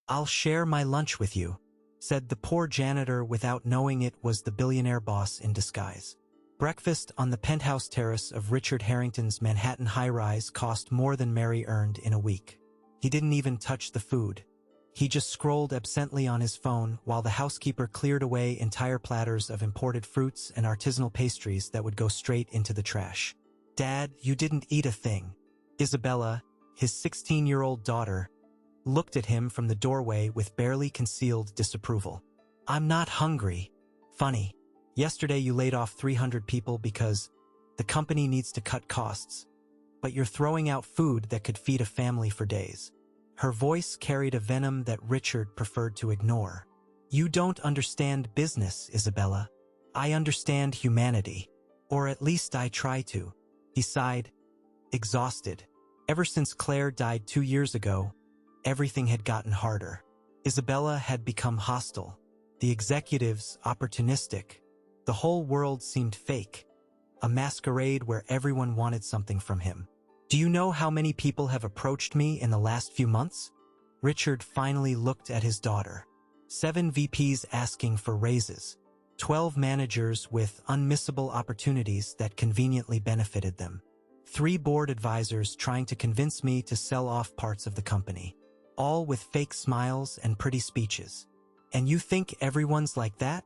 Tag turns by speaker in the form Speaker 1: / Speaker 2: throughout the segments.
Speaker 1: "I'll share my lunch with you," said the poor janitor without knowing it was the billionaire boss in disguise. Breakfast on the penthouse terrace of Richard Harrington's Manhattan high-rise cost more than Mary earned in a week. He didn't even touch the food. He just scrolled absently on his phone while the housekeeper cleared away entire platters of imported fruits and artisanal pastries that would go straight into the trash. "Dad, you didn't eat a thing." Isabella, his 16-year-old daughter, looked at him from the doorway with barely concealed disapproval. "I'm not hungry." "Funny. Yesterday you laid off 300 people because the company needs to cut costs. But you're throwing out food that could feed a family for days." Her voice carried a venom that Richard preferred to ignore. "You don't understand business, Isabella. I understand humanity. Or at least I try to." He sighed, exhausted. Ever since Claire died 2 years ago, everything had gotten harder. Isabella had become hostile. The executives opportunistic. The whole world seemed fake. A masquerade where everyone wanted something from him. "Do you know how many people have approached me in the last few months?" Richard finally looked at his daughter. 7 VPs asking for raises. 12 managers with unmissable opportunities that conveniently benefited them. 3 board advisors trying to convince me to sell off parts of the company. All with fake smiles and pretty speeches. "And you think everyone's like that?"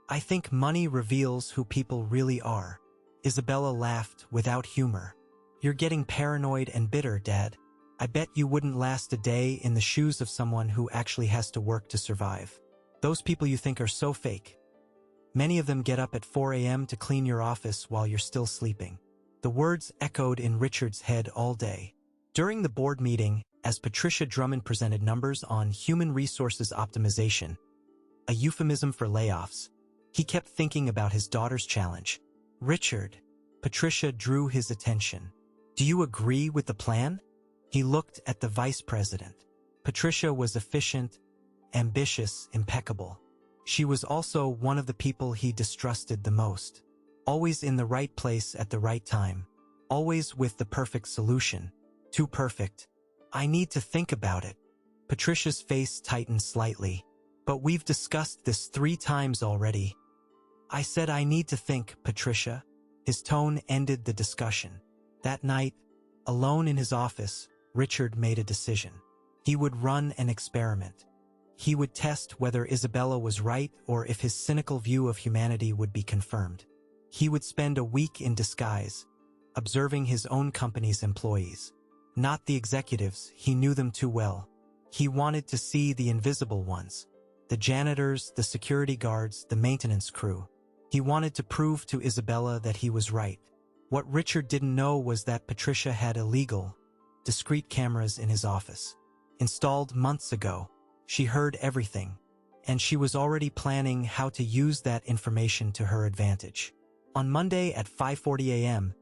Speaker 1: "I think money reveals who people really are." Isabella laughed without humor. "You're getting paranoid and bitter, Dad. I bet you wouldn't last a day in the shoes of someone who actually has to work to survive. Those people you think are so fake. Many of them get up at 4 a.m. to clean your office while you're still sleeping." The words echoed in Richard's head all day. During the board meeting, as Patricia Drummond presented numbers on human resources optimization, a euphemism for layoffs, he kept thinking about his daughter's challenge. "Richard," Patricia drew his attention. "Do you agree with the plan?" He looked at the vice president. Patricia was efficient, ambitious, impeccable. She was also one of the people he distrusted the most. Always in the right place at the right time. Always with the perfect solution. Too perfect. "I need to think about it." Patricia's face tightened slightly. "But we've discussed this 3 times already." "I said I need to think, Patricia." His tone ended the discussion. That night, alone in his office, Richard made a decision. He would run an experiment. He would test whether Isabella was right or if his cynical view of humanity would be confirmed. He would spend a week in disguise, observing his own company's employees. Not the executives, he knew them too well. He wanted to see the invisible ones. The janitors, the security guards, the maintenance crew. He wanted to prove to Isabella that he was right. What Richard didn't know was that Patricia had illegal, discreet cameras in his office. Installed months ago. She heard everything, and she was already planning how to use that information to her advantage. On Monday at 5:40 a.m.,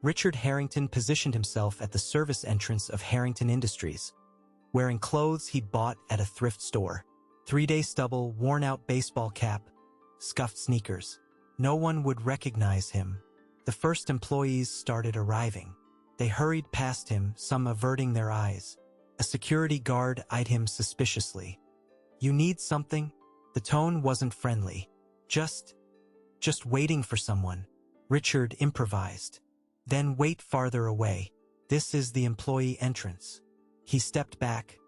Speaker 1: Richard Harrington positioned himself at the service entrance of Harrington Industries, wearing clothes he'd bought at a thrift store. 3-day stubble, worn-out baseball cap, scuffed sneakers. No one would recognize him. The first employees started arriving. They hurried past him, some averting their eyes. A security guard eyed him suspiciously. "You need something?" The tone wasn't friendly. Just waiting for someone." Richard improvised. "Then wait farther away. This is the employee entrance." He stepped back,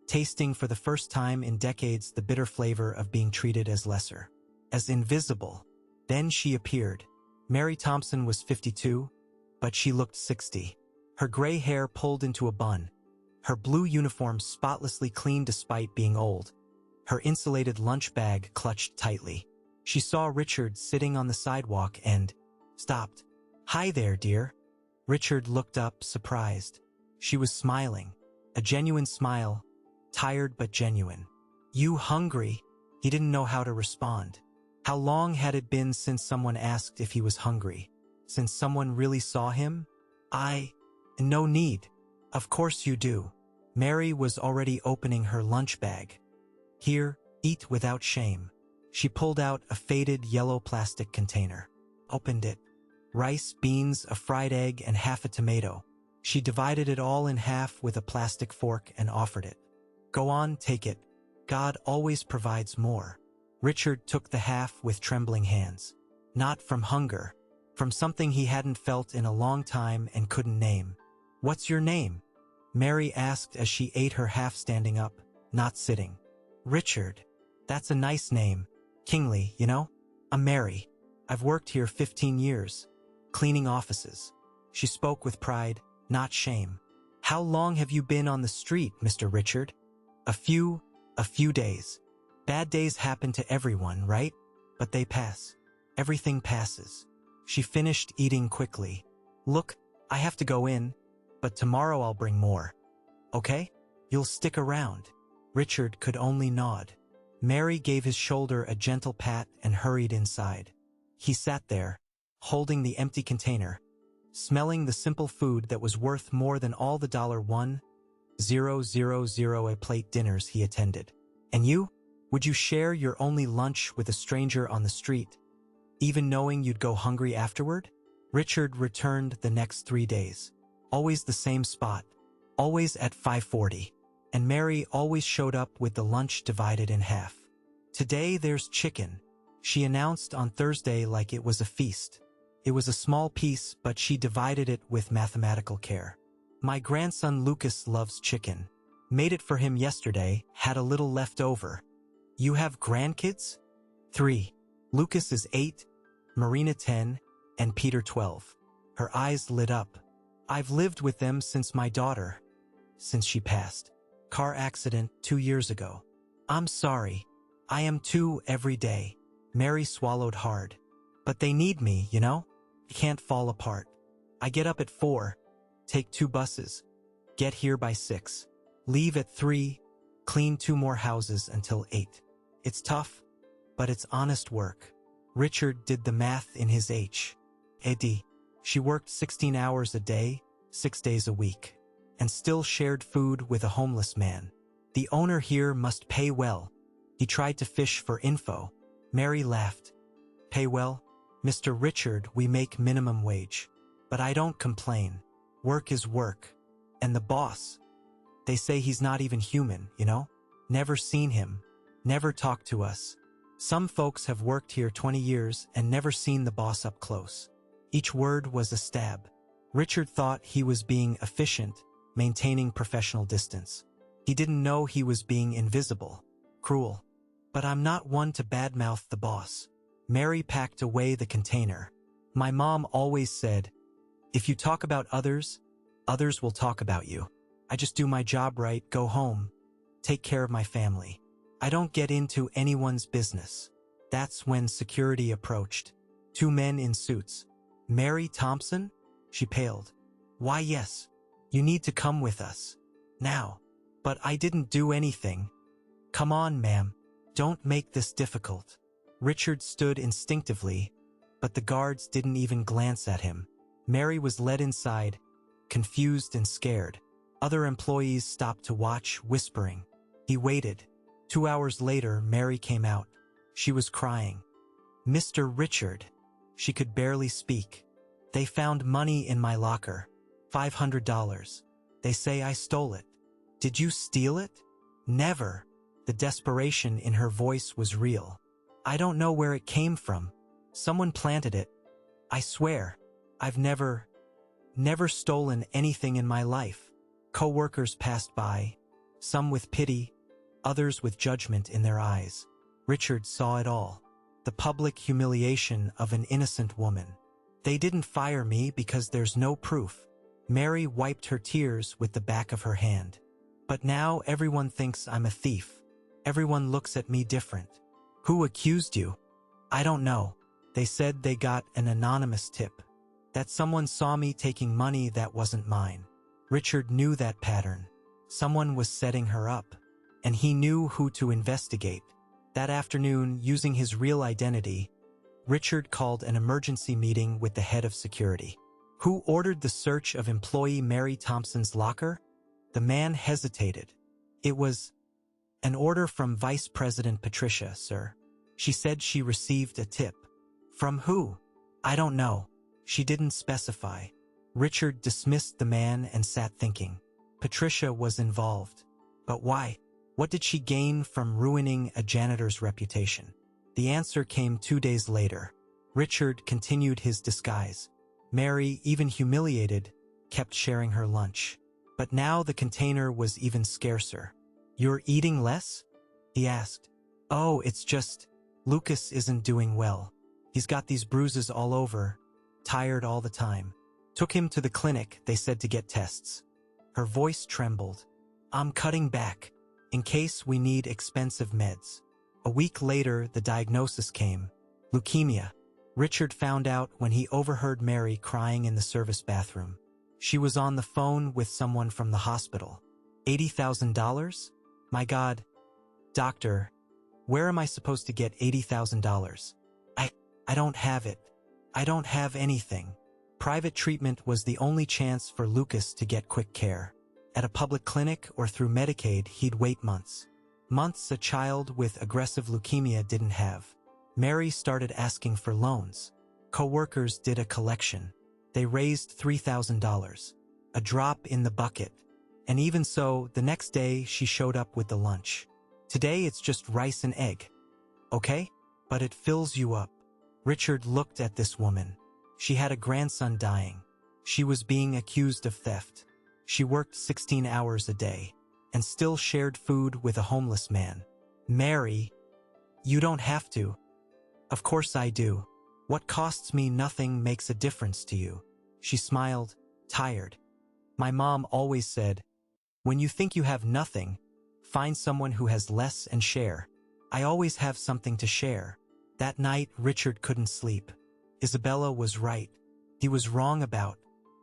Speaker 1: tasting for the first time in decades the bitter flavor of being treated as lesser, as invisible. Then she appeared. Mary Thompson was 52, but she looked 60. Her gray hair pulled into a bun. Her blue uniform spotlessly clean despite being old. Her insulated lunch bag clutched tightly. She saw Richard sitting on the sidewalk and stopped. "Hi there, dear." Richard looked up, surprised. She was smiling. A genuine smile, tired but genuine. "You hungry?" He didn't know how to respond. How long had it been since someone asked if he was hungry? Since someone really saw him? No need. Of course you do." Mary was already opening her lunch bag. "Here, eat without shame." She pulled out a faded yellow plastic container. Opened it. Rice, beans, a fried egg, and half a tomato. She divided it all in half with a plastic fork and offered it. "Go on, take it." God always provides more. Richard took the half with trembling hands. Not from hunger, from something he hadn't felt in a long time and couldn't name. "What's your name?" Mary asked as she ate her half standing up, not sitting. "Richard. That's a nice name. Kingly, you know? I'm Mary. I've worked here 15 years. Cleaning offices." She spoke with pride, not shame. "How long have you been on the street, Mr. Richard?" A few days. Bad days happen to everyone, right? But they pass. Everything passes." She finished eating quickly. "Look, I have to go in, but tomorrow I'll bring more. Okay? You'll stick around." Richard could only nod. Mary gave his shoulder a gentle pat and hurried inside. He sat there, holding the empty container, smelling the simple food that was worth more than all the $1,000 a plate dinners he attended. "And you? Would you share your only lunch with a stranger on the street, even knowing you'd go hungry afterward?" Richard returned the next 3 days. Always the same spot, always at 5:40, and Mary always showed up with the lunch divided in half. "Today there's chicken," she announced on Thursday like it was a feast. It was a small piece, but she divided it with mathematical care. "My grandson Lucas loves chicken. Made it for him yesterday, had a little left over." "You have grandkids?" 3. Lucas is 8, Marina 10, and Peter 12. Her eyes lit up. "I've lived with them since she passed. Car accident 2 years ago." "I'm sorry. I am too every day." Mary swallowed hard. "But they need me, you know? I can't fall apart. I get up at 4, take 2 buses, get here by 6, leave at 3, clean 2 more houses until 8. It's tough, but it's honest work." Richard did the math in his head. She worked 16 hours a day, 6 days a week, and still shared food with a homeless man. "The owner here must pay well." He tried to fish for info. Mary laughed. "Pay well? Mr. Richard, we make minimum wage. But I don't complain. Work is work. And the boss, they say he's not even human, you know? Never seen him. Never talked to us. Some folks have worked here 20 years and never seen the boss up close." Each word was a stab. Richard thought he was being efficient, maintaining professional distance. He didn't know he was being invisible, cruel. "But I'm not one to badmouth the boss." Mary packed away the container. "My mom always said, if you talk about others, others will talk about you. I just do my job right, go home, take care of my family. I don't get into anyone's business." That's when security approached. 2 men in suits. "Mary Thompson?" She paled. "Why, yes. You need to come with us. Now." "But I didn't do anything." "Come on, ma'am. Don't make this difficult." Richard stood instinctively, but the guards didn't even glance at him. Mary was led inside, confused and scared. Other employees stopped to watch, whispering. He waited. 2 hours later, Mary came out. She was crying. "Mr. Richard." She could barely speak. "They found money in my locker. $500. They say I stole it." "Did you steal it?" "Never." The desperation in her voice was real. "I don't know where it came from. Someone planted it. I swear, I've never stolen anything in my life." Co-workers passed by, some with pity, others with judgment in their eyes. Richard saw it all. The public humiliation of an innocent woman. "They didn't fire me because there's no proof." Mary wiped her tears with the back of her hand. "But now everyone thinks I'm a thief. Everyone looks at me different." "Who accused you?" "I don't know. They said they got an anonymous tip. That someone saw me taking money that wasn't mine." Richard knew that pattern. Someone was setting her up, and he knew who to investigate. That afternoon, using his real identity, Richard called an emergency meeting with the head of security. "Who ordered the search of employee Mary Thompson's locker?" The man hesitated. "It was an order from Vice President Patricia, sir. She said she received a tip." "From who?" "I don't know. She didn't specify." Richard dismissed the man and sat thinking. Patricia was involved. But why? What did she gain from ruining a janitor's reputation? The answer came 2 days later. Richard continued his disguise. Mary, even humiliated, kept sharing her lunch. But now the container was even scarcer. "You're eating less?" he asked. "Oh, it's just, Lucas isn't doing well. He's got these bruises all over, tired all the time. Took him to the clinic, they said, to get tests." Her voice trembled. "I'm cutting back, in case we need expensive meds." A week later, the diagnosis came: leukemia. Richard found out when he overheard Mary crying in the service bathroom. She was on the phone with someone from the hospital. $80,000? My God. "Doctor, where am I supposed to get $80,000? I don't have it. I don't have anything." Private treatment was the only chance for Lucas to get quick care. At a public clinic or through Medicaid, he'd wait months. Months a child with aggressive leukemia didn't have. Mary started asking for loans. Co-workers did a collection. They raised $3,000. A drop in the bucket. And even so, the next day she showed up with the lunch. "Today it's just rice and egg. Okay? But it fills you up." Richard looked at this woman. She had a grandson dying. She was being accused of theft. She worked 16 hours a day and still shared food with a homeless man. "Mary, you don't have to." "Of course I do. What costs me nothing makes a difference to you." She smiled, tired. "My mom always said, when you think you have nothing, find someone who has less and share. I always have something to share." That night, Richard couldn't sleep. Isabella was right. He was wrong about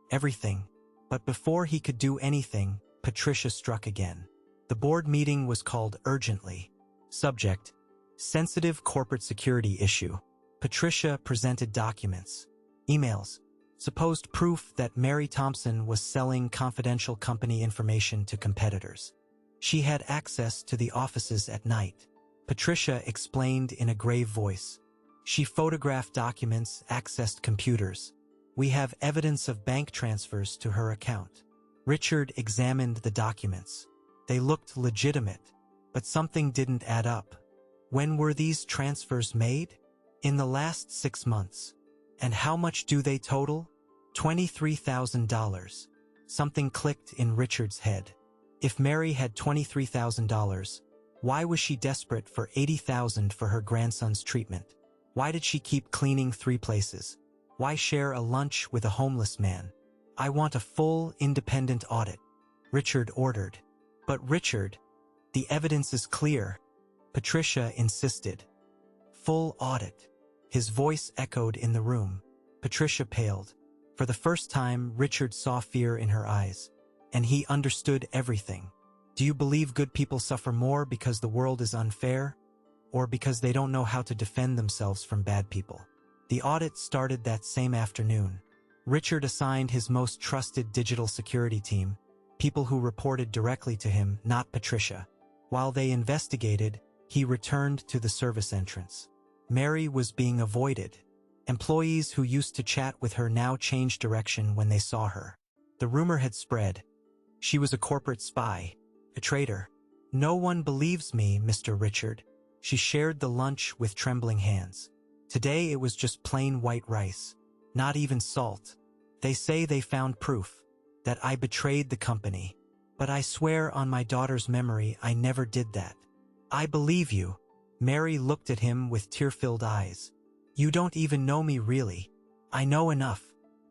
Speaker 1: everything. But before he could do anything, Patricia struck again. The board meeting was called urgently. Subject: sensitive corporate security issue. Patricia presented documents, emails, supposed proof that Mary Thompson was selling confidential company information to competitors. She had access to the offices at night. Patricia explained in a grave voice. She photographed documents, accessed computers. "We have evidence of bank transfers to her account." Richard examined the documents. They looked legitimate, but something didn't add up. When were these transfers made? In the last 6 months. And how much do they total? $23,000. Something clicked in Richard's head. If Mary had $23,000, why was she desperate for $80,000 for her grandson's treatment? Why did she keep cleaning 3 places? Why share a lunch with a homeless man? "I want a full, independent audit," Richard ordered. "But Richard, the evidence is clear," Patricia insisted. "Full audit." His voice echoed in the room. Patricia paled. For the first time, Richard saw fear in her eyes. And he understood everything. "Do you believe good people suffer more because the world is unfair? Or because they don't know how to defend themselves from bad people?" The audit started that same afternoon. Richard assigned his most trusted digital security team, people who reported directly to him, not Patricia. While they investigated, he returned to the service entrance. Mary was being avoided. Employees who used to chat with her now changed direction when they saw her. The rumor had spread. She was a corporate spy, a traitor. "No one believes me, Mr. Richard." She shared the lunch with trembling hands. Today it was just plain white rice, not even salt. "They say they found proof that I betrayed the company. But I swear on my daughter's memory I never did that." "I believe you." Mary looked at him with tear-filled eyes. "You don't even know me really." "I know enough.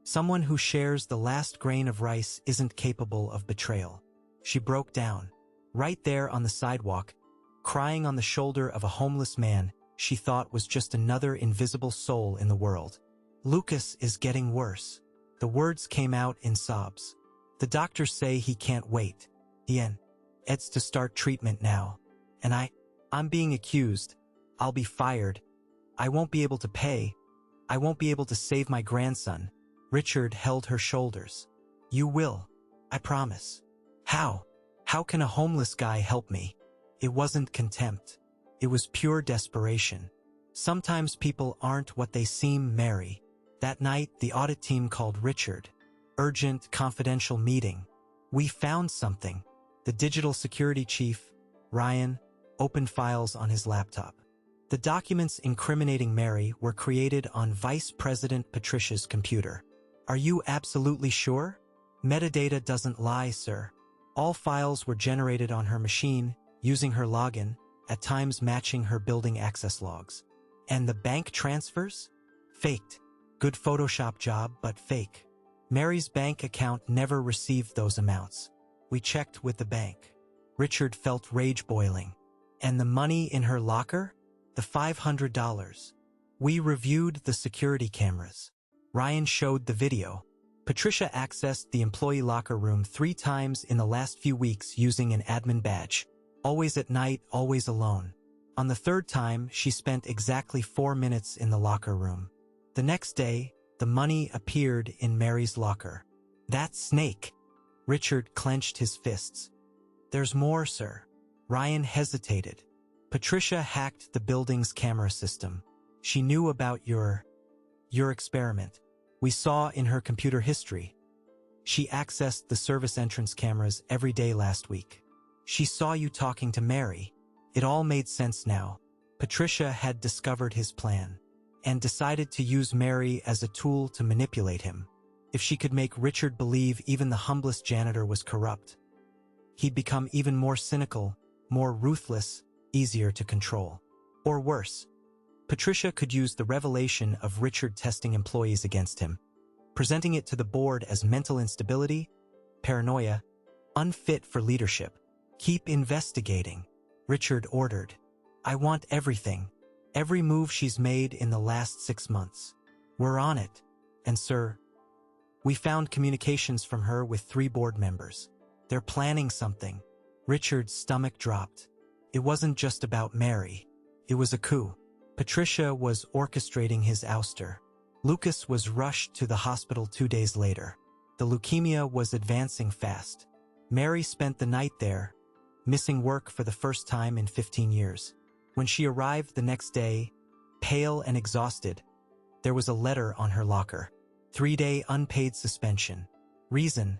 Speaker 1: Someone who shares the last grain of rice isn't capable of betrayal." She broke down. Right there on the sidewalk, crying on the shoulder of a homeless man she thought was just another invisible soul in the world. "Lucas is getting worse." The words came out in sobs. "The doctors say he can't wait. It's to start treatment now. And I'm being accused. I'll be fired. I won't be able to pay. I won't be able to save my grandson." Richard held her shoulders. "You will. I promise." "How? How can a homeless guy help me?" It wasn't contempt. It was pure desperation. Sometimes people aren't what they seem, Mary. That night, the audit team called Richard. Urgent, confidential meeting. "We found something." The digital security chief, Ryan opened files on his laptop. The documents incriminating Mary were created on Vice President Patricia's computer. Are you absolutely sure? Metadata doesn't lie, sir. All files were generated on her machine, using her login, at times matching her building access logs. And the bank transfers? Faked. Good Photoshop job, but fake. Mary's bank account never received those amounts. We checked with the bank. Richard felt rage boiling. And the money in her locker? The $500. We reviewed the security cameras. Ryan showed the video. Patricia accessed the employee locker room 3 times in the last few weeks using an admin badge. Always at night, always alone. On the 3rd time, she spent exactly 4 minutes in the locker room. The next day, the money appeared in Mary's locker. That snake! Richard clenched his fists. There's more, sir. Ryan hesitated. Patricia hacked the building's camera system. She knew about your experiment. We saw in her computer history. She accessed the service entrance cameras every day last week. She saw you talking to Mary. It all made sense now. Patricia had discovered his plan and decided to use Mary as a tool to manipulate him. If she could make Richard believe even the humblest janitor was corrupt, he'd become even more cynical, more ruthless, easier to control. Or worse, Patricia could use the revelation of Richard testing employees against him, presenting it to the board as mental instability, paranoia, unfit for leadership. Keep investigating, Richard ordered. I want everything. Every move she's made in the last 6 months. We're on it. And sir, we found communications from her with 3 board members. They're planning something. Richard's stomach dropped. It wasn't just about Mary. It was a coup. Patricia was orchestrating his ouster. Lucas was rushed to the hospital 2 days later. The leukemia was advancing fast. Mary spent the night there, missing work for the first time in 15 years. When she arrived the next day, pale and exhausted, there was a letter on her locker. 3-day unpaid suspension. Reason: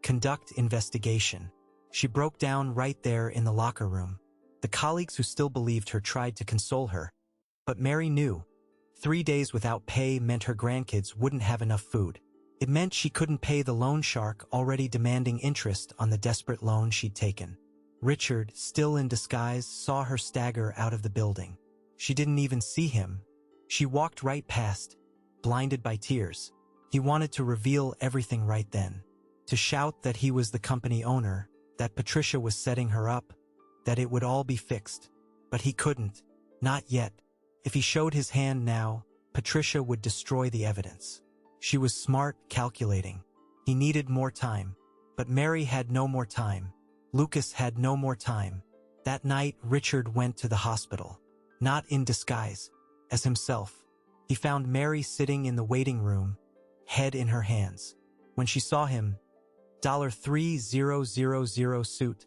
Speaker 1: conduct investigation. She broke down right there in the locker room. The colleagues who still believed her tried to console her, but Mary knew. 3 days without pay meant her grandkids wouldn't have enough food. It meant she couldn't pay the loan shark already demanding interest on the desperate loan she'd taken. Richard, still in disguise, saw her stagger out of the building. She didn't even see him. She walked right past, blinded by tears. He wanted to reveal everything right then. To shout that he was the company owner, that Patricia was setting her up, that it would all be fixed. But he couldn't. Not yet. If he showed his hand now, Patricia would destroy the evidence. She was smart, calculating. He needed more time. But Mary had no more time. Lucas had no more time. That night, Richard went to the hospital. Not in disguise, as himself. He found Mary sitting in the waiting room, head in her hands. When she saw him, $3000 suit,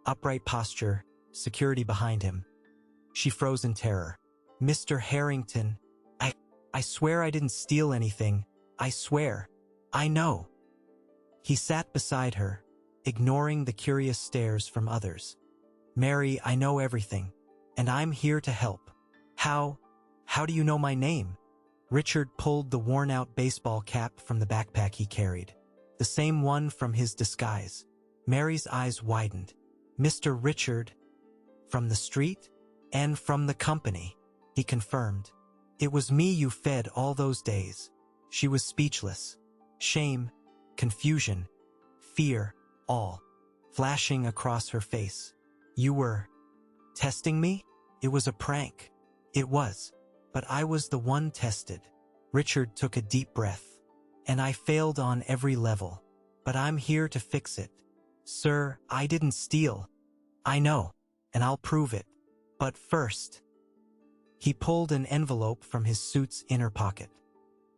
Speaker 1: upright posture, security behind him. She froze in terror. Mr. Harrington, I swear I didn't steal anything. I swear. I know. He sat beside her, ignoring the curious stares from others. Mary, I know everything, and I'm here to help. How do you know my name? Richard pulled the worn-out baseball cap from the backpack he carried. The same one from his disguise. Mary's eyes widened. Mr. Richard, from the street? And from the company, he confirmed. It was me you fed all those days. She was speechless. Shame, confusion, fear, all flashing across her face. You were testing me? It was a prank. It was. But I was the one tested. Richard took a deep breath. And I failed on every level. But I'm here to fix it. Sir, I didn't steal. I know. And I'll prove it. But first. He pulled an envelope from his suit's inner pocket.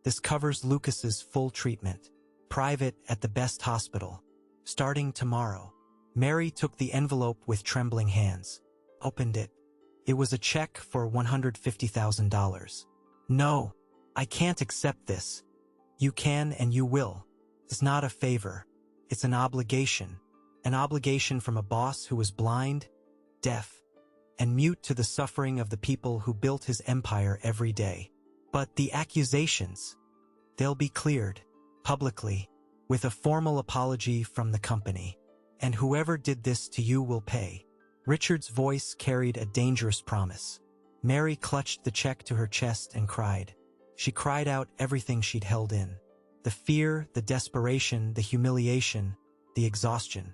Speaker 1: This covers Lucas's full treatment. Private at the best hospital. Starting tomorrow. Mary took the envelope with trembling hands. Opened it. It was a check for $150,000. No, I can't accept this. You can and you will. It's not a favor. It's an obligation. An obligation from a boss who was blind, deaf, and mute to the suffering of the people who built his empire every day. But the accusations, they'll be cleared, publicly, with a formal apology from the company. And whoever did this to you will pay. Richard's voice carried a dangerous promise. Mary clutched the check to her chest and cried. She cried out everything she'd held in. The fear, the desperation, the humiliation, the exhaustion.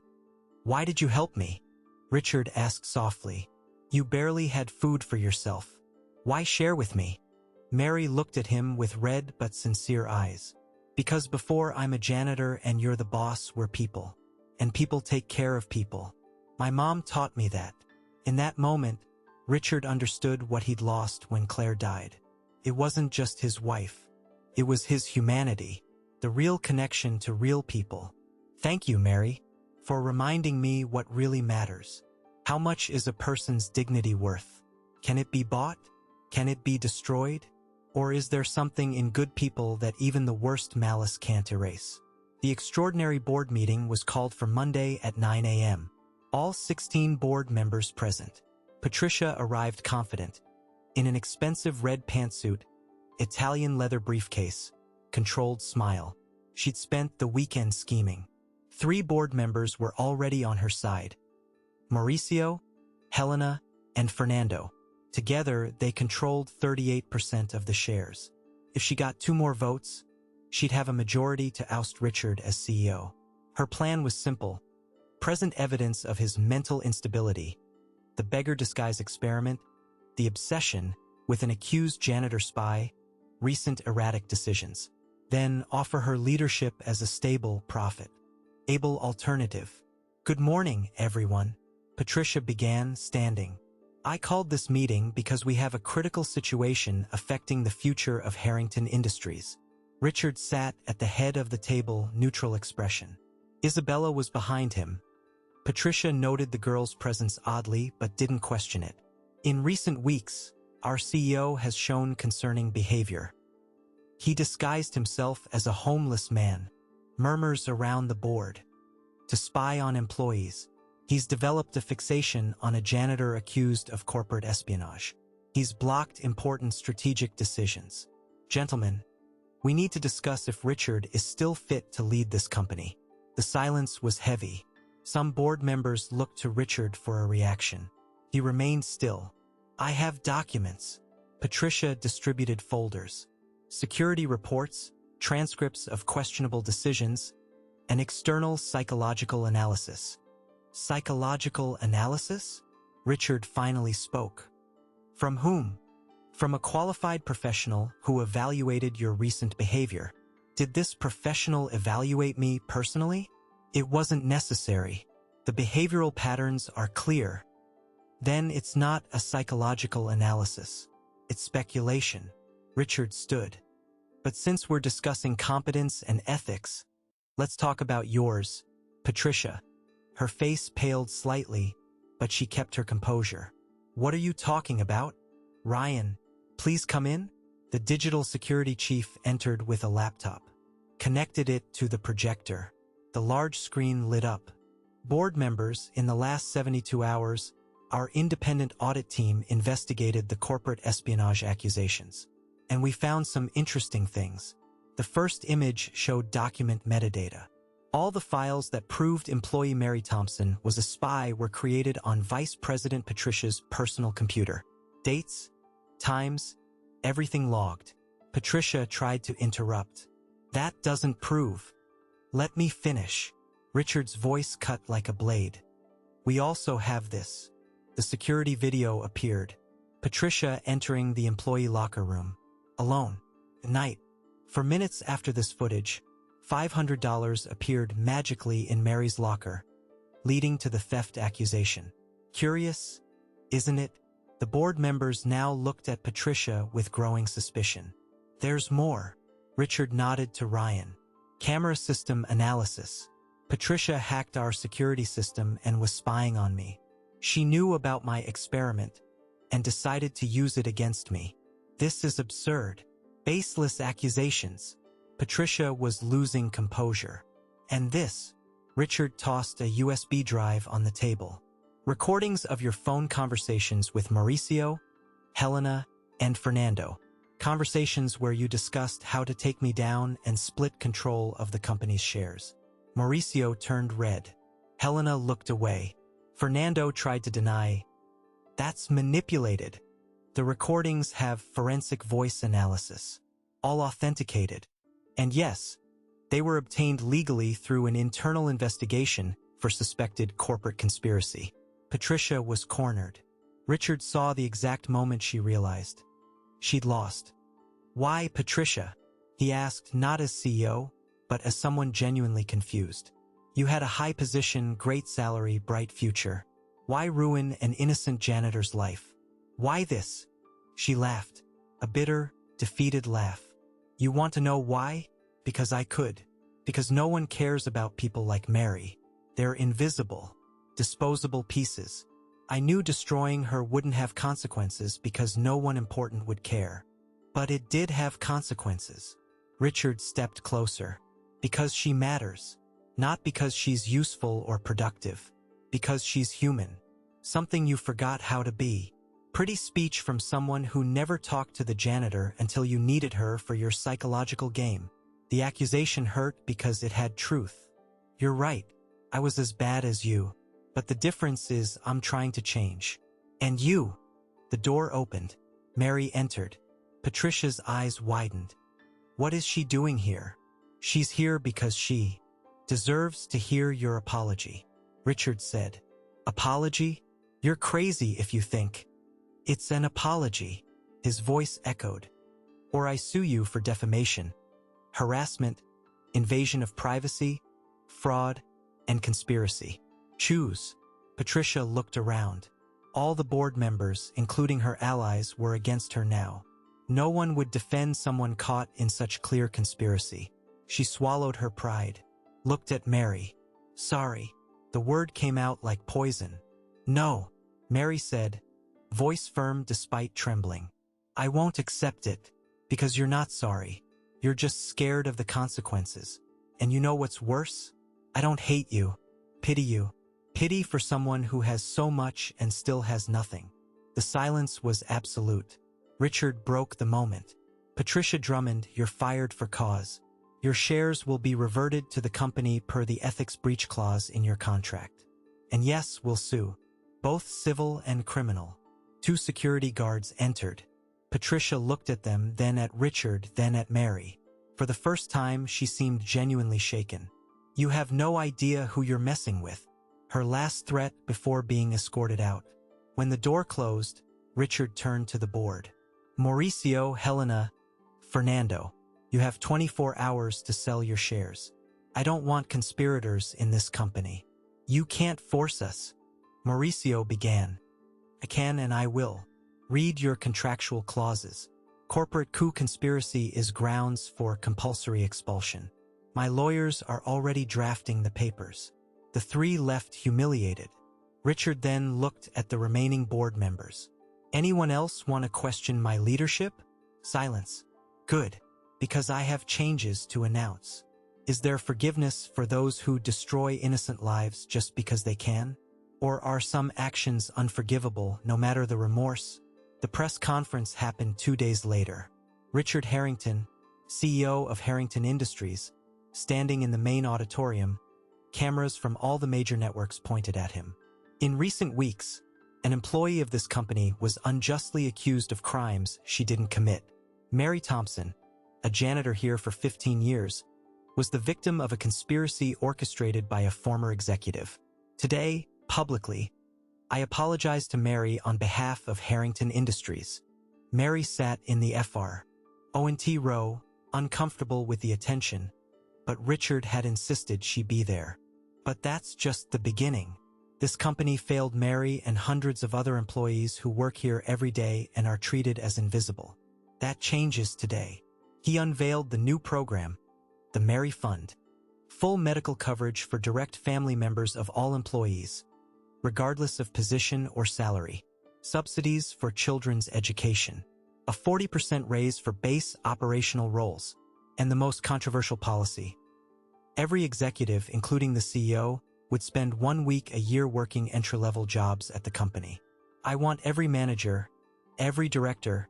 Speaker 1: "Why did you help me?" Richard asked softly. "You barely had food for yourself. Why share with me?" Mary looked at him with red but sincere eyes. "Because before I'm a janitor and you're the boss, we're people. And people take care of people. My mom taught me that." In that moment, Richard understood what he'd lost when Claire died. It wasn't just his wife. It was his humanity, the real connection to real people. "Thank you, Mary, for reminding me what really matters. How much is a person's dignity worth? Can it be bought? Can it be destroyed? Or is there something in good people that even the worst malice can't erase?" The extraordinary board meeting was called for Monday at 9 a.m. All 16 board members present. Patricia arrived confident, in an expensive red pantsuit, Italian leather briefcase, controlled smile. She'd spent the weekend scheming. 3 board members were already on her side. Mauricio, Helena, and Fernando. Together, they controlled 38% of the shares. If she got 2 more votes, she'd have a majority to oust Richard as CEO. Her plan was simple. Present evidence of his mental instability, the beggar disguise experiment, the obsession with an accused janitor spy, recent erratic decisions. Then offer her leadership as a stable prophet. Able alternative. "Good morning, everyone," Patricia began, standing. "I called this meeting because we have a critical situation affecting the future of Harrington Industries." Richard sat at the head of the table, neutral expression. Isabella was behind him. Patricia noted the girl's presence oddly, but didn't question it. "In recent weeks, our CEO has shown concerning behavior. He disguised himself as a homeless man," murmurs around the board, "to spy on employees. He's developed a fixation on a janitor accused of corporate espionage. He's blocked important strategic decisions. Gentlemen, we need to discuss if Richard is still fit to lead this company." The silence was heavy. Some board members looked to Richard for a reaction. He remained still. "I have documents." Patricia distributed folders. Security reports, transcripts of questionable decisions, an external psychological analysis. "Psychological analysis?" Richard finally spoke. "From whom?" "From a qualified professional who evaluated your recent behavior." "Did this professional evaluate me personally?" "It wasn't necessary. The behavioral patterns are clear." "Then it's not a psychological analysis. It's speculation." Richard stood. "But since we're discussing competence and ethics, let's talk about yours, Patricia." Her face paled slightly, but she kept her composure. "What are you talking about?" "Ryan, please come in." The digital security chief entered with a laptop. Connected it to the projector. The large screen lit up. "Board members, in the last 72 hours, our independent audit team investigated the corporate espionage accusations. And we found some interesting things. The first image showed document metadata. All the files that proved employee Mary Thompson was a spy were created on Vice President Patricia's personal computer. Dates, times, everything logged. Patricia tried to interrupt. "That doesn't prove." "Let me finish." Richard's voice cut like a blade. "We also have this." The security video appeared. Patricia entering the employee locker room. Alone. Night. For minutes after this footage, $500 appeared magically in Mary's locker, leading to the theft accusation. Curious, isn't it? The board members now looked at Patricia with growing suspicion. "There's more." Richard nodded to Ryan. "Camera system analysis. Patricia hacked our security system and was spying on me. She knew about my experiment and decided to use it against me. This is absurd. Baseless accusations." Patricia was losing composure. "And this?" Richard tossed a USB drive on the table. Recordings of your phone conversations with Mauricio, Helena, and Fernando. Conversations where you discussed how to take me down and split control of the company's shares. Mauricio turned red. Helena looked away. Fernando tried to deny. That's manipulated. The recordings have forensic voice analysis. All authenticated. And yes, they were obtained legally through an internal investigation for suspected corporate conspiracy. Patricia was cornered. Richard saw the exact moment she realized. She'd lost. Why Patricia? He asked, not as CEO, but as someone genuinely confused. You had a high position, great salary, bright future. Why ruin an innocent janitor's life? Why this? She laughed. A bitter, defeated laugh. You want to know why? Because I could. Because no one cares about people like Mary. They're invisible, disposable pieces. I knew destroying her wouldn't have consequences because no one important would care. But it did have consequences. Richard stepped closer. Because she matters. Not because she's useful or productive. Because she's human. Something you forgot how to be. Pretty speech from someone who never talked to the janitor until you needed her for your psychological game. The accusation hurt because it had truth. You're right. I was as bad as you. But the difference is I'm trying to change. And you. The door opened. Mary entered. Patricia's eyes widened. What is she doing here? She's here because she deserves to hear your apology. Richard said. Apology? You're crazy if you think. It's an apology. His voice echoed. Or I sue you for defamation, harassment, invasion of privacy, fraud, and conspiracy. Choose. Patricia looked around. All the board members, including her allies, were against her now. No one would defend someone caught in such clear conspiracy. She swallowed her pride. Looked at Mary. Sorry. The word came out like poison. No, Mary said, voice firm despite trembling. I won't accept it. Because you're not sorry. You're just scared of the consequences. And you know what's worse? I don't hate you. Pity you. Pity for someone who has so much and still has nothing. The silence was absolute. Richard broke the moment. Patricia Drummond, you're fired for cause. Your shares will be reverted to the company per the ethics breach clause in your contract. And yes, we'll sue. Both civil and criminal. 2 security guards entered. Patricia looked at them, then at Richard, then at Mary. For the first time, she seemed genuinely shaken. You have no idea who you're messing with. Her last threat before being escorted out. When the door closed, Richard turned to the board. Mauricio, Helena, Fernando, you have 24 hours to sell your shares. I don't want conspirators in this company. You can't force us. Mauricio began. I can and I will. Read your contractual clauses. Corporate coup conspiracy is grounds for compulsory expulsion. My lawyers are already drafting the papers. The 3 left humiliated. Richard then looked at the remaining board members. Anyone else want to question my leadership? Silence. Good, because I have changes to announce. Is there forgiveness for those who destroy innocent lives just because they can? Or are some actions unforgivable no matter the remorse? The press conference happened 2 days later. Richard Harrington, CEO of Harrington Industries, standing in the main auditorium, cameras from all the major networks pointed at him. In recent weeks, an employee of this company was unjustly accused of crimes she didn't commit. Mary Thompson, a janitor here for 15 years, was the victim of a conspiracy orchestrated by a former executive. Today, publicly, I apologize to Mary on behalf of Harrington Industries. Mary sat in the FR.O.N.T. row, uncomfortable with the attention, but Richard had insisted she be there. But that's just the beginning. This company failed Mary and hundreds of other employees who work here every day and are treated as invisible. That changes today. He unveiled the new program, the Mary Fund. Full medical coverage for direct family members of all employees, regardless of position or salary. Subsidies for children's education. A 40% raise for base operational roles. And the most controversial policy. Every executive, including the CEO, would spend 1 week a year working entry-level jobs at the company. I want every manager, every director,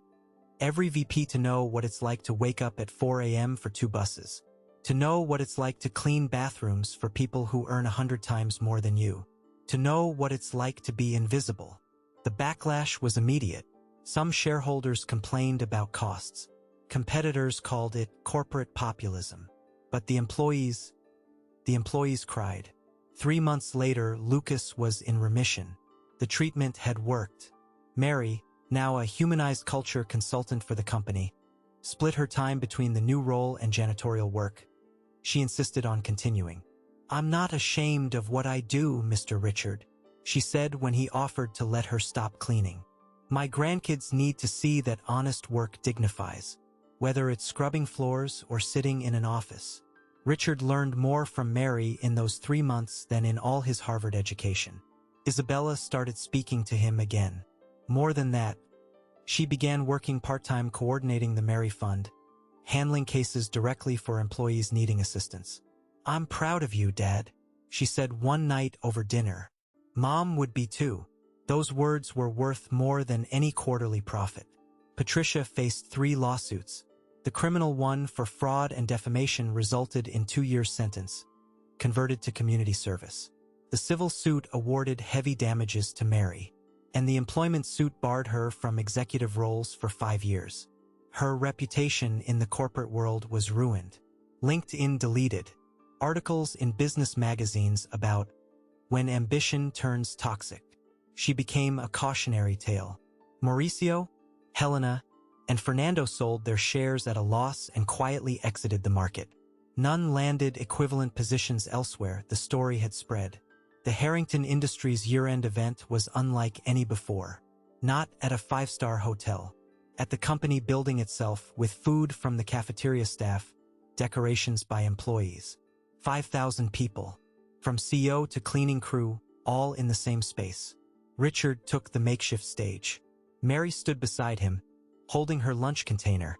Speaker 1: every VP to know what it's like to wake up at 4 a.m. for 2 buses. To know what it's like to clean bathrooms for people who earn 100 times more than you. To know what it's like to be invisible. The backlash was immediate. Some shareholders complained about costs. Competitors called it corporate populism. But the employees cried. 3 months later, Lucas was in remission. The treatment had worked. Mary, now a humanized culture consultant for the company, split her time between the new role and janitorial work. She insisted on continuing. "I'm not ashamed of what I do, Mr. Richard," she said when he offered to let her stop cleaning. "My grandkids need to see that honest work dignifies, whether it's scrubbing floors or sitting in an office." Richard learned more from Mary in those 3 months than in all his Harvard education. Isabella started speaking to him again. More than that, she began working part-time coordinating the Mary Fund, handling cases directly for employees needing assistance. "I'm proud of you, Dad," she said one night over dinner. "Mom would be too." Those words were worth more than any quarterly profit. Patricia faced 3 lawsuits. The criminal one for fraud and defamation resulted in 2-year sentence, converted to community service. The civil suit awarded heavy damages to Mary, and the employment suit barred her from executive roles for 5 years. Her reputation in the corporate world was ruined. LinkedIn deleted. Articles in business magazines about when ambition turns toxic. She became a cautionary tale. Mauricio, Helena, and Fernando sold their shares at a loss and quietly exited the market. None landed equivalent positions elsewhere. The story had spread. The Harrington Industries year-end event was unlike any before. Not at a 5-star hotel. At the company building itself, with food from the cafeteria staff, decorations by employees. 5,000 people, from CEO to cleaning crew, all in the same space. Richard took the makeshift stage. Mary stood beside him, holding her lunch container,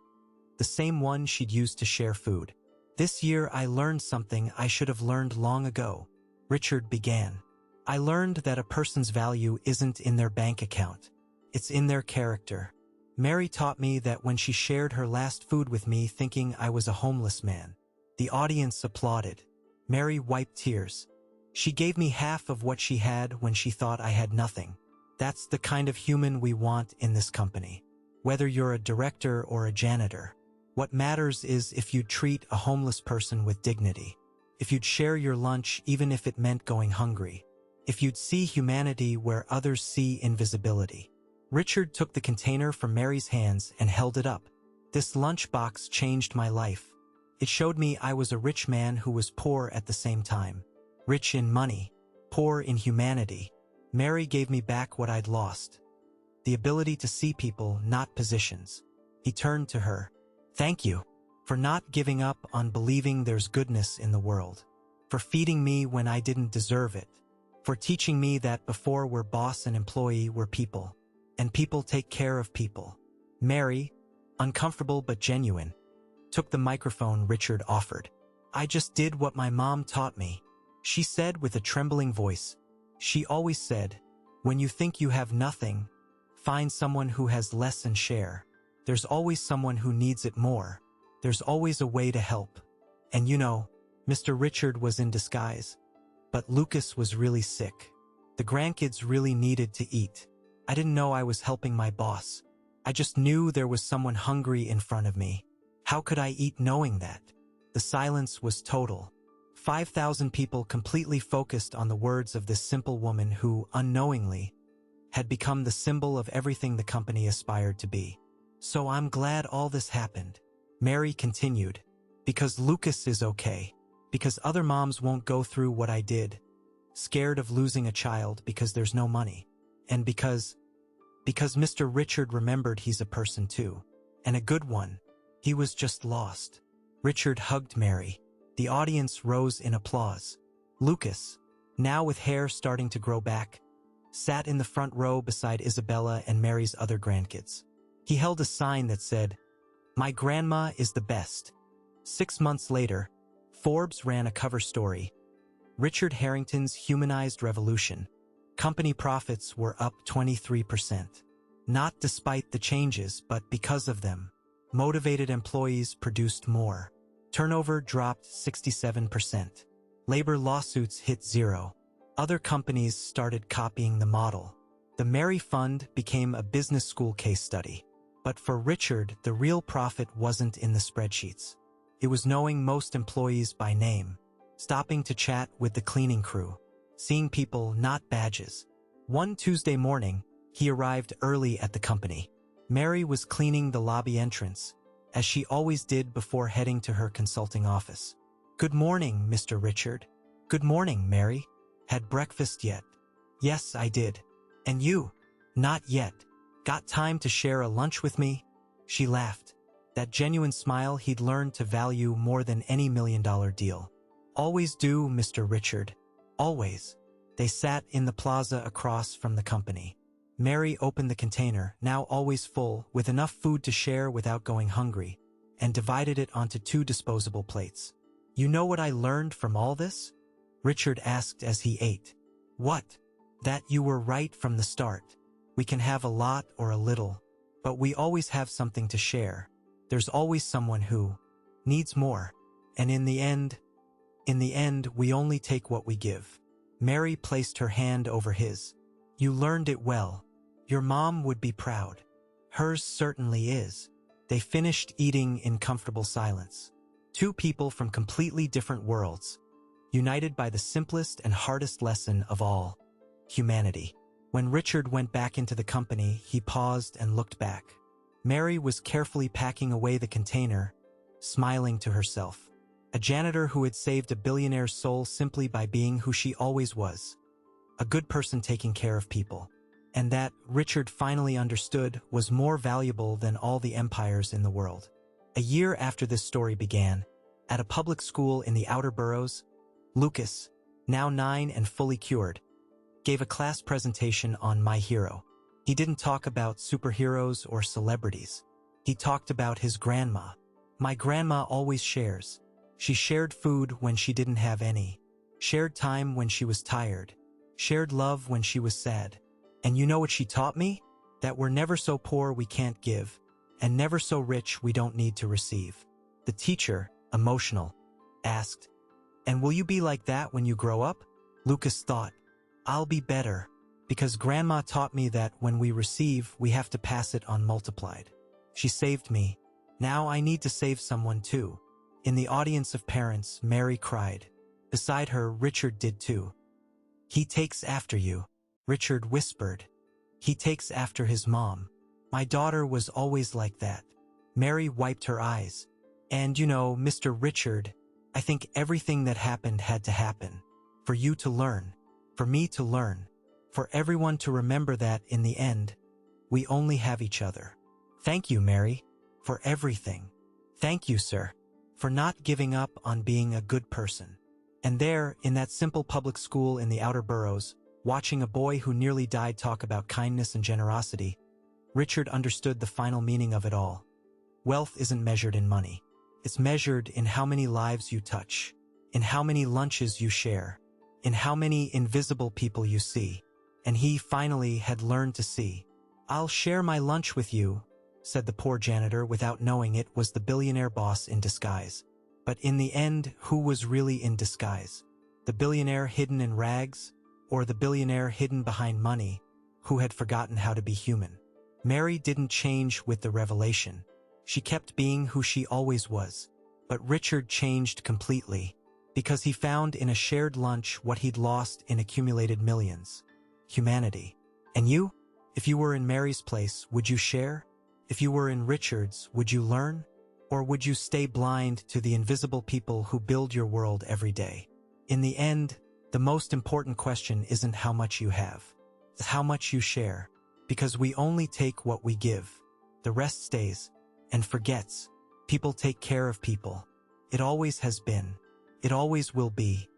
Speaker 1: the same one she'd used to share food. "This year I learned something I should have learned long ago," Richard began. "I learned that a person's value isn't in their bank account. It's in their character. Mary taught me that when she shared her last food with me thinking I was a homeless man. The audience applauded. Mary wiped tears. She gave me half of what she had when she thought I had nothing. That's the kind of human we want in this company. Whether you're a director or a janitor, what matters is if you treat a homeless person with dignity. If you'd share your lunch even if it meant going hungry. If you'd see humanity where others see invisibility." Richard took the container from Mary's hands and held it up. "This lunchbox changed my life. It showed me I was a rich man who was poor at the same time. Rich in money, poor in humanity. Mary gave me back what I'd lost. The ability to see people, not positions." He turned to her. "Thank you for not giving up on believing there's goodness in the world. For feeding me when I didn't deserve it. For teaching me that before we're boss and employee, we're people. And people take care of people." Mary, uncomfortable but genuine, took the microphone Richard offered. "I just did what my mom taught me," she said with a trembling voice. She always said, "When you think you have nothing, find someone who has less and share. There's always someone who needs it more. There's always a way to help." And you know, Mr. Richard was in disguise. But Lucas was really sick. The grandkids really needed to eat. I didn't know I was helping my boss. I just knew there was someone hungry in front of me. How could I eat knowing that? The silence was total. 5,000 people completely focused on the words of this simple woman who, unknowingly, had become the symbol of everything the company aspired to be. "So I'm glad all this happened," Mary continued, "because Lucas is okay. Because other moms won't go through what I did, scared of losing a child because there's no money. And because Mr. Richard remembered he's a person too. And a good one. He was just lost." Richard hugged Mary. The audience rose in applause. Lucas, now with hair starting to grow back, sat in the front row beside Isabella and Mary's other grandkids. He held a sign that said, "My grandma is the best." 6 months later, Forbes ran a cover story. Richard Harrington's humanized revolution. Company profits were up 23%. Not despite the changes, but because of them. Motivated employees produced more. Turnover dropped 67%. Labor lawsuits hit zero. Other companies started copying the model. The Mary Fund became a business school case study. But for Richard, the real profit wasn't in the spreadsheets. It was knowing most employees by name, stopping to chat with the cleaning crew, seeing people, not badges. One Tuesday morning, he arrived early at the company. Mary was cleaning the lobby entrance, as she always did before heading to her consulting office. "Good morning, Mr. Richard." "Good morning, Mary. Had breakfast yet?" "Yes, I did." "And you?" "Not yet. Got time to share a lunch with me?" She laughed. That genuine smile he'd learned to value more than any million-dollar deal. "Always do, Mr. Richard. Always." They sat in the plaza across from the company. Mary opened the container, now always full, with enough food to share without going hungry, and divided it onto 2 disposable plates. "You know what I learned from all this?" Richard asked as he ate. "What?" "That you were right from the start. We can have a lot or a little, but we always have something to share. There's always someone who needs more. And in the end, we only take what we give." Mary placed her hand over his. "You learned it well. Your mom would be proud." "Hers certainly is." They finished eating in comfortable silence. 2 people from completely different worlds, united by the simplest and hardest lesson of all: humanity. When Richard went back into the company, he paused and looked back. Mary was carefully packing away the container, smiling to herself. A janitor who had saved a billionaire's soul simply by being who she always was. A good person taking care of people. And that, Richard finally understood, was more valuable than all the empires in the world. A year after this story began, at a public school in the outer boroughs, Lucas, now 9 and fully cured, gave a class presentation on My Hero. He didn't talk about superheroes or celebrities. He talked about his grandma. "My grandma always shares. She shared food when she didn't have any. Shared time when she was tired. Shared love when she was sad. And you know what she taught me? That we're never so poor we can't give, and never so rich we don't need to receive." The teacher, emotional, asked, "And will you be like that when you grow up?" Lucas thought, "I'll be better, because Grandma taught me that when we receive, we have to pass it on multiplied. She saved me. Now I need to save someone too." In the audience of parents, Mary cried. Beside her, Richard did too. "He takes after you," Richard whispered. "He takes after his mom. My daughter was always like that." Mary wiped her eyes. "And you know, Mr. Richard, I think everything that happened had to happen. For you to learn. For me to learn. For everyone to remember that, in the end, we only have each other. Thank you, Mary, for everything. Thank you, sir, for not giving up on being a good person." And there, in that simple public school in the outer boroughs, watching a boy who nearly died talk about kindness and generosity, Richard understood the final meaning of it all. Wealth isn't measured in money. It's measured in how many lives you touch, in how many lunches you share, in how many invisible people you see. And he finally had learned to see. "I'll share my lunch with you," said the poor janitor without knowing it was the billionaire boss in disguise. But in the end, who was really in disguise? The billionaire hidden in rags, or the billionaire hidden behind money, who had forgotten how to be human? Mary didn't change with the revelation. She kept being who she always was. But Richard changed completely, because he found in a shared lunch what he'd lost in accumulated millions: humanity. And you? If you were in Mary's place, would you share? If you were in Richard's, would you learn? Or would you stay blind to the invisible people who build your world every day? In the end, the most important question isn't how much you have. It's how much you share. Because we only take what we give. The rest stays and forgets. People take care of people. It always has been. It always will be.